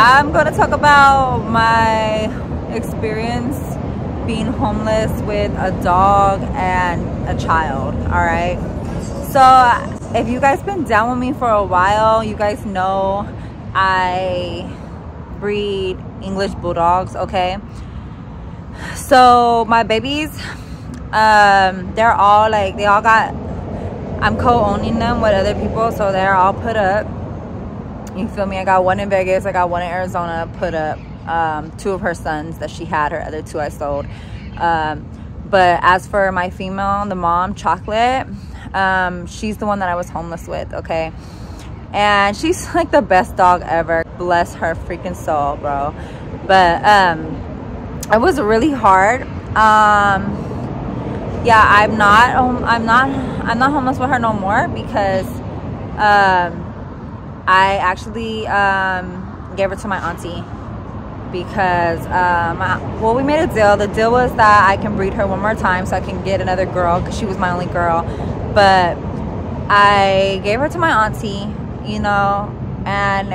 I'm going to talk about my experience being homeless with a dog and a child. All right. So if you guys been down with me for a while, you guys know I breed English Bulldogs. Okay. So my babies, they're all like, they all got, I'm co-owning them with other people, so they're all put up. You feel me? I got one in Vegas, I got one in Arizona put up. 2 of her sons that she had, her other 2 I sold. But as for my female, the mom, Chocolate, she's the one that I was homeless with, okay? And she's like the best dog ever. Bless her freaking soul, bro. But it was really hard. Yeah, I'm not homeless with her no more because I actually gave her to my auntie because well, we made a deal. The deal was that I can breed her one more time so I can get another girl because she was my only girl. But I gave her to my auntie, you know, and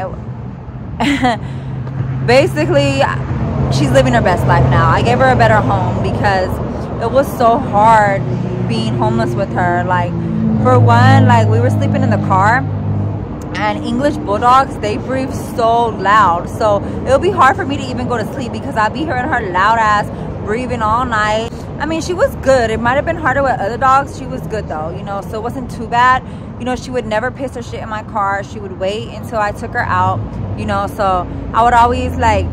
basically she's living her best life now. I gave her a better home because it was so hard being homeless with her. Like, for one, like, we were sleeping in the car, and English Bulldogs, they breathe so loud, so it'll be hard for me to even go to sleep because I'll be hearing her loud ass breathing all night. I mean, she was good. It might have been harder with other dogs. She was good though, you know, so it wasn't too bad. You know, she would never piss or shit in my car. She would wait until I took her out, you know, so I would always like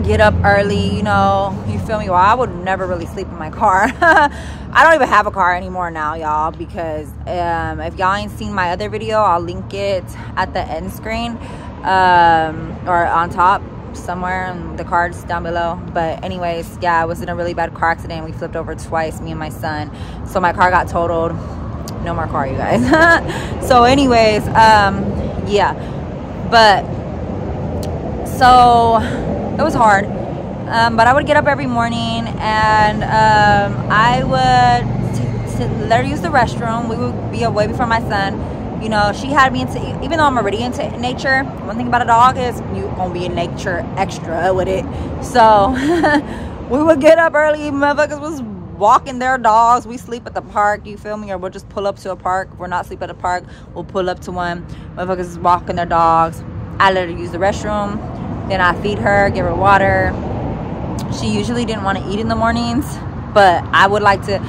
get up early, you know, you feel me? Well, I would never really sleep in my car. I don't even have a car anymore now, y'all, because if y'all ain't seen my other video, I'll link it at the end screen or on top somewhere in the cards down below. But anyways, yeah, I was in a really bad car accident. We flipped over twice, me and my son, so my car got totaled. No more car, you guys. So anyways, yeah, but so it was hard, but I would get up every morning and I would let her use the restroom. We would be away before my son. You know, she had me into, even though I'm already into nature, one thing about a dog is you gonna be in nature extra with it. So we would get up early. Motherfuckers was walking their dogs. We sleep at the park, you feel me? Or we'll just pull up to a park. If we're not sleep at a park, we'll pull up to one. Motherfuckers is walking their dogs. I let her use the restroom. Then I feed her, give her water. She usually didn't want to eat in the mornings, but I would like to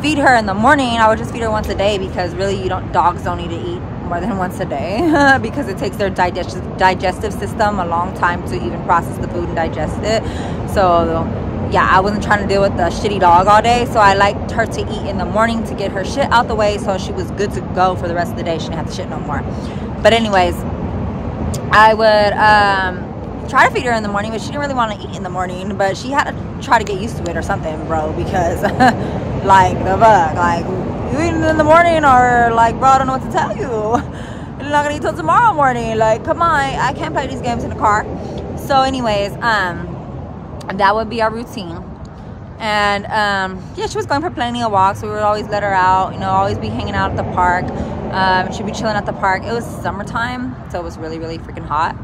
feed her in the morning. I would just feed her once a day because really dogs don't need to eat more than once a day because it takes their digestive system a long time to even process the food and digest it. So yeah, I wasn't trying to deal with the shitty dog all day, so I liked her to eat in the morning to get her shit out the way so she was good to go for the rest of the day. She didn't have to shit no more. But anyways, I would try to feed her in the morning, but she didn't really want to eat in the morning. But she had to try to get used to it or something, bro, because like the fuck, like, you eating in the morning, or like, bro, I don't know what to tell you. You're not gonna eat till tomorrow morning. Like, come on, I can't play these games in the car. So anyways, that would be our routine. And yeah, she was going for plenty of walks. We would always let her out, you know, always be hanging out at the park. She'd be chilling at the park. It was summertime, so it was really, really freaking hot.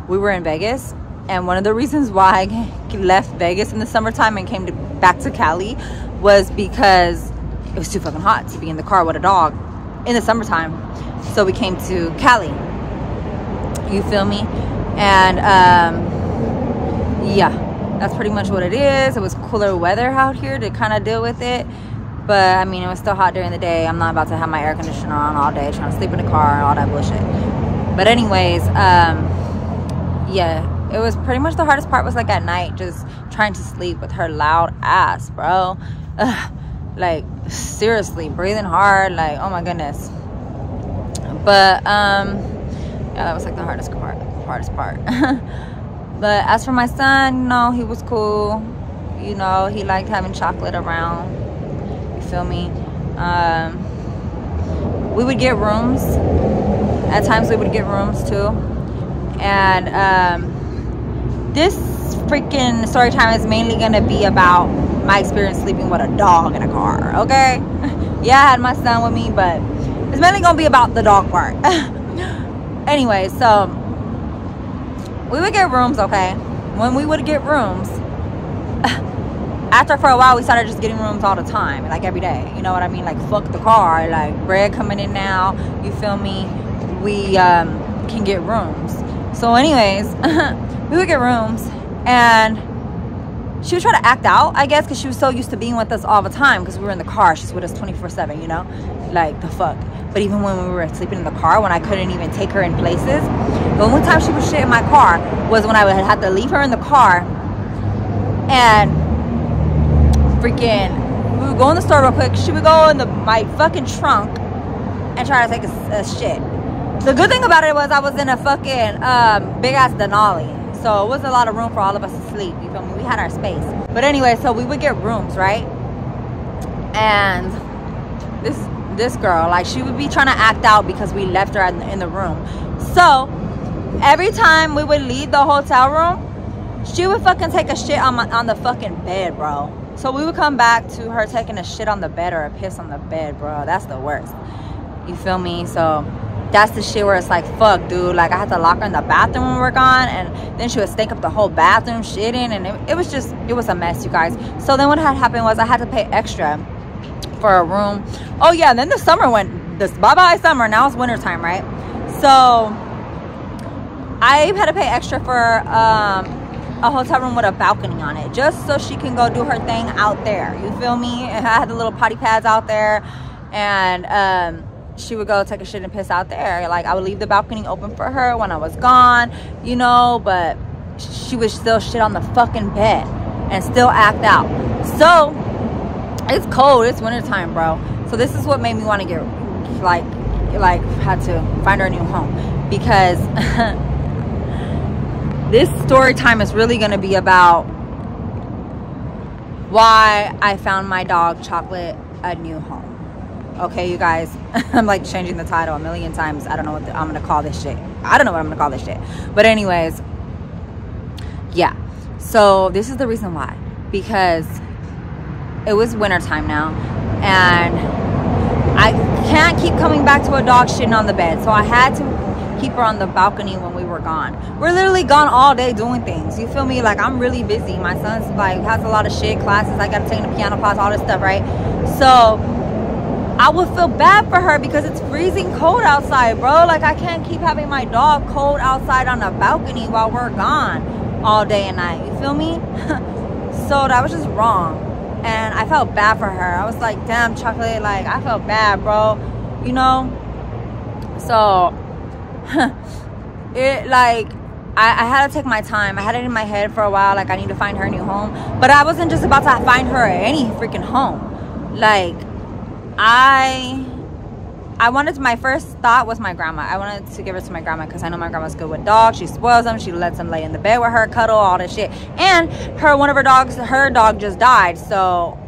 We were in Vegas, and one of the reasons why I left Vegas in the summertime and came back to Cali was because it was too fucking hot to be in the car with a dog in the summertime. So we came to Cali, you feel me? And yeah, that's pretty much what it is. It was cooler weather out here to kind of deal with it. But I mean, it was still hot during the day. I'm not about to have my air conditioner on all day trying to sleep in the car and all that bullshit. But anyways, yeah, it was pretty much the hardest part was like at night, just trying to sleep with her loud ass, bro. Like, seriously, breathing hard, like, oh my goodness. But yeah, that was like the hardest part. But as for my son, you know, he was cool. You know, he liked having Chocolate around. Feel me? We would get rooms. At times we would get rooms too. And this freaking story time is mainly gonna be about my experience sleeping with a dog in a car, okay? Yeah, I had my son with me, but it's mainly gonna be about the dog part. Anyway, so we would get rooms, okay? When we would get rooms, after for a while, we started just getting rooms all the time, like every day. You know what I mean? Like, fuck the car. Like, bread coming in now. You feel me? We can get rooms. So anyways, we would get rooms, and she would try to act out, I guess, because she was so used to being with us all the time, because we were in the car. She's with us 24/7, you know? Like, the fuck. But even when we were sleeping in the car, when I couldn't even take her in places, the only time she would shit in my car was when I would have to leave her in the car, and freaking, we would go in the store real quick. She would go in my fucking trunk and try to take a shit. The good thing about it was I was in a fucking big ass Denali, so it wasn't a lot of room for all of us to sleep. You feel me? We had our space. But anyway, so we would get rooms, right? And this girl, like, she would be trying to act out because we left her in the room. So every time we would leave the hotel room, she would fucking take a shit on the fucking bed, bro. So we would come back to her taking a shit on the bed or a piss on the bed, bro. That's the worst. You feel me? So that's the shit where it's like, fuck, dude. Like, I had to lock her in the bathroom when we were gone, and then she would stink up the whole bathroom shitting, and it was a mess, you guys. So then what had happened was I had to pay extra for a room. Oh yeah, and then the summer went, this bye-bye summer. Now it's winter time, right? So I had to pay extra for a hotel room with a balcony on it, just so she can go do her thing out there. You feel me? And I had the little potty pads out there, and she would go take a shit and piss out there. Like, I would leave the balcony open for her when I was gone, you know, but she would still shit on the fucking bed and still act out. So it's cold, it's wintertime, bro. So this is what made me want to get like had to find her a new home, because this story time is really going to be about why I found my dog Chocolate a new home. Okay, you guys, I'm like changing the title a million times. I don't know what I'm going to call this shit. I don't know what I'm going to call this shit. But anyways, yeah. So this is the reason why. Because it was wintertime now, and I can't keep coming back to a dog shitting on the bed. So I had to keep her on the balcony when we were gone. We're literally gone all day doing things. You feel me? Like, I'm really busy. My son's like has a lot of shit, classes. I got to take him to piano class, all this stuff, right? So I would feel bad for her because it's freezing cold outside, bro. Like, I can't keep having my dog cold outside on the balcony while we're gone all day and night. You feel me? So that was just wrong. And I felt bad for her. I was like, damn, Chocolate, like, I felt bad, bro. You know? So, it, like, I had to take my time. I had it in my head for a while, like, I need to find her a new home. But I wasn't just about to find her any freaking home. Like, I wanted to, my first thought was my grandma. I wanted to give her to my grandma because I know my grandma's good with dogs. She spoils them. She lets them lay in the bed with her, cuddle, all this shit. And one of her dogs, her dog just died. So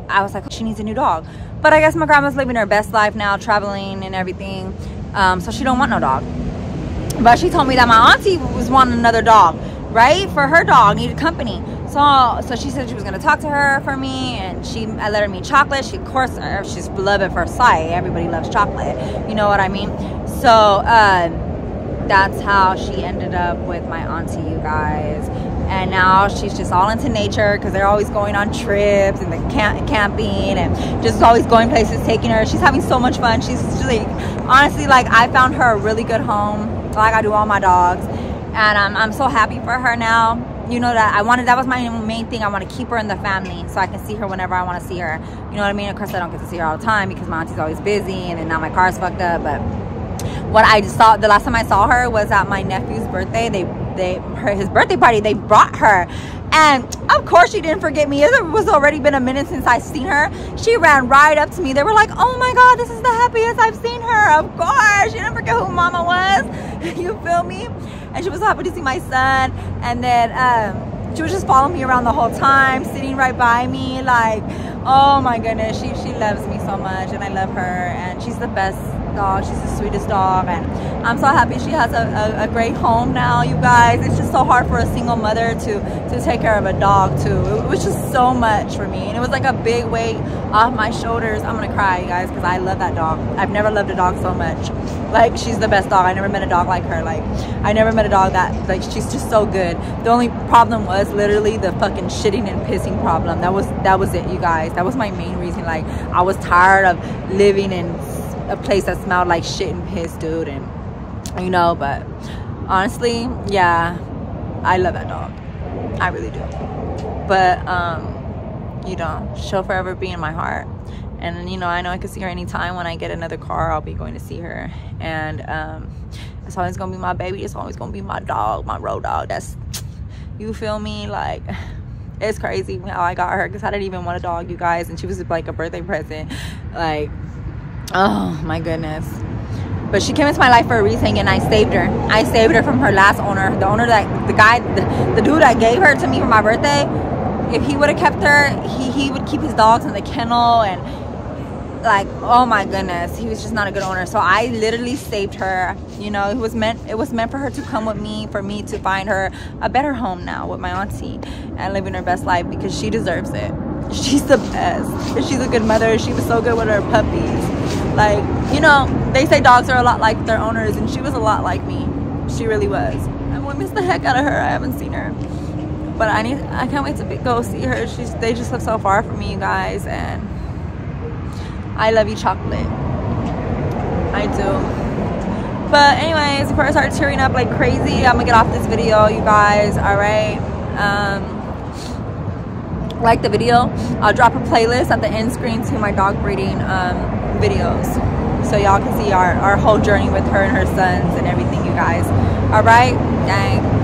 I was like, she needs a new dog. But I guess my grandma's living her best life now, traveling and everything. So she don't want no dog. But she told me that my auntie was wanting another dog, right? For her dog, needed company. So she said she was going to talk to her for me, and I let her meet Chocolate. She, of course, she's love at first sight. Everybody loves Chocolate. You know what I mean? So that's how she ended up with my auntie, you guys. And now she's just all into nature because they're always going on trips and the camping and just always going places, taking her. She's having so much fun. She's like, honestly, like, I found her a really good home. Like I do all my dogs. And I'm so happy for her now. You know, that was my main thing. I want to keep her in the family so I can see her whenever I want to see her. You know what I mean? Of course, I don't get to see her all the time because my auntie's always busy, and then now my car's fucked up. But what I saw, the last time I saw her was at my nephew's birthday. His birthday party, they brought her. And of course she didn't forget me. It was already been a minute since I've seen her. She ran right up to me. They were like, oh my God, this is the happiest I've seen her. Of course. She didn't forget who Mama was. You feel me? And she was happy to see my son. And then she was just following me around the whole time, sitting right by me. Like, oh my goodness. She loves me so much, and I love her. And she's the best dog. She's the sweetest dog, and I'm so happy she has a great home now, you guys. It's just so hard for a single mother to take care of a dog too. It was just so much for me, and it was like a big weight off my shoulders. I'm gonna cry, you guys, because I love that dog. I've never loved a dog so much. Like, she's the best dog. I never met a dog like her. Like, I never met a dog that, like, she's just so good. The only problem was literally the fucking shitting and pissing problem. That was it, you guys. That was my main reason. Like, I was tired of living in a place that smelled like shit and piss, dude. And, you know, but honestly, yeah, I love that dog. I really do. But, you know, she'll forever be in my heart. And, you know I can see her anytime. When I get another car, I'll be going to see her. And it's always going to be my baby. It's always going to be my dog, my road dog. That's, you feel me? Like, it's crazy how I got her, because I didn't even want a dog, you guys. And she was like a birthday present. Like, oh, my goodness. But she came into my life for a reason, and I saved her. I saved her from her last owner. The owner that, the dude that gave her to me for my birthday, if he would have kept her, he would keep his dogs in the kennel, and like, oh my goodness, he was just not a good owner. So I literally saved her. You know, it was meant for her to come with me, for me to find her a better home now with my auntie and living her best life, because she deserves it. She's the best. She's a good mother. She was so good with her puppies. Like, you know, they say dogs are a lot like their owners, and she was a lot like me. She really was. And we miss the heck out of her. I haven't seen her, but I can't wait to go see her. They just live so far from me, you guys, and I love you, Chocolate. I do. But anyways, before I start tearing up like crazy, I'm gonna get off this video, you guys. All right. Like the video. I'll drop a playlist at the end screen to my dog breeding videos, so y'all can see our whole journey with her and her sons and everything, you guys. All right. Dang.